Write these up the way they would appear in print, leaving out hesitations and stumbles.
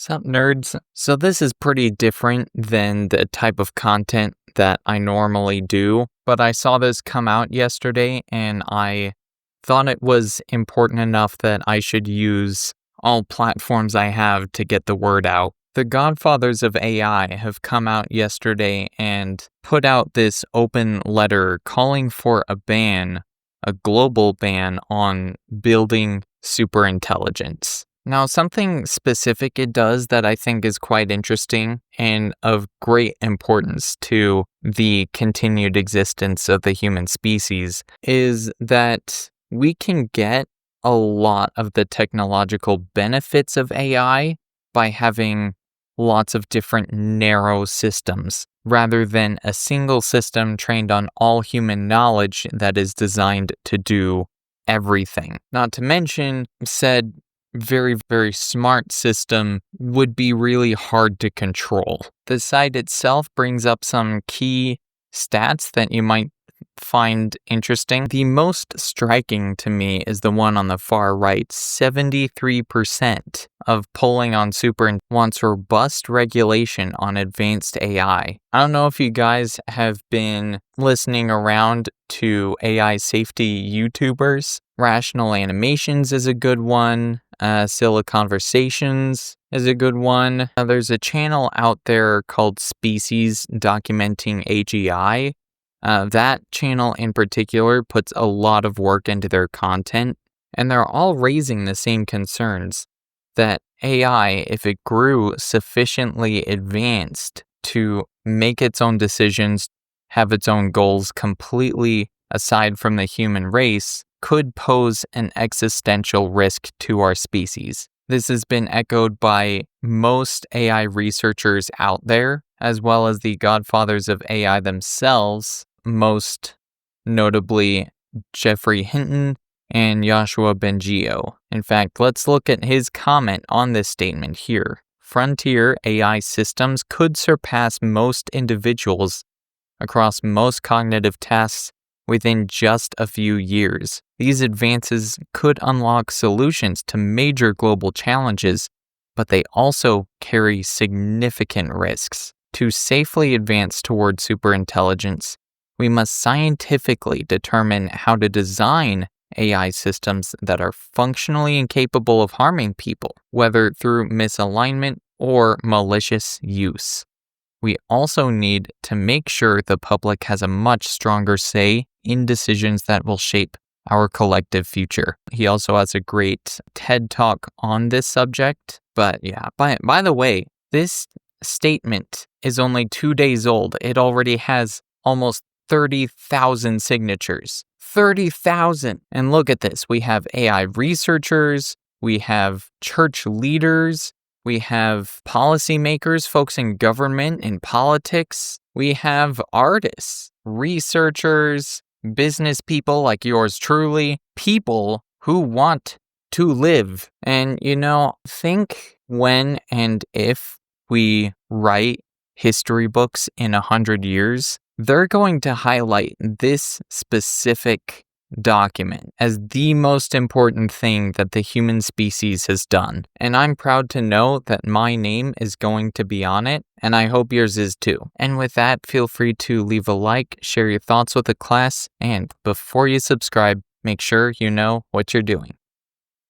Sup, nerds? So, this is pretty different than the type of content that I normally do, but I saw this come out yesterday and I thought it was important enough that I should use all platforms I have to get the word out. The godfathers of AI have come out yesterday and put out this open letter calling for a global ban on building superintelligence. Now, something specific it does that I think is quite interesting and of great importance to the continued existence of the human species is that we can get a lot of the technological benefits of AI by having lots of different narrow systems rather than a single system trained on all human knowledge that is designed to do everything. Not to mention, said very, very smart system would be really hard to control. The site itself brings up some key stats that you might find interesting. The most striking to me is the one on the far right. 73% of polling on Super wants robust regulation on advanced AI. I don't know if you guys have been listening around to AI safety YouTubers. Rational Animations is a good one. Scylla Conversations is a good one. There's a channel out there called Species documenting AGI. That channel in particular puts a lot of work into their content, and they're all raising the same concerns that AI, if it grew sufficiently advanced to make its own decisions, have its own goals completely aside from the human race, could pose an existential risk to our species. This has been echoed by most AI researchers out there, as well as the godfathers of AI themselves, most notably Geoffrey Hinton and Yoshua Bengio. In fact, let's look at his comment on this statement here. Frontier AI systems could surpass most individuals across most cognitive tasks within just a few years. These advances could unlock solutions to major global challenges, but they also carry significant risks. To safely advance toward superintelligence, we must scientifically determine how to design AI systems that are functionally incapable of harming people, whether through misalignment or malicious use. We also need to make sure the public has a much stronger say in decisions that will shape our collective future. He also has a great TED Talk on this subject. But yeah, by the way, this statement is only 2 days old. It already has almost 30,000 signatures. 30,000! And look at this. We have AI researchers, we have church leaders, we have policymakers, folks in government and politics. We have artists, researchers, business people like yours truly, people who want to live. And, think when and if we write history books in 100 years, they're going to highlight this specific document as the most important thing that the human species has done. And I'm proud to know that my name is going to be on it, and I hope yours is too. And with that, feel free to leave a like, share your thoughts with the class, and before you subscribe, make sure you know what you're doing.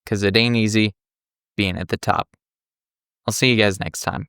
'Cause it ain't easy being at the top. I'll see you guys next time.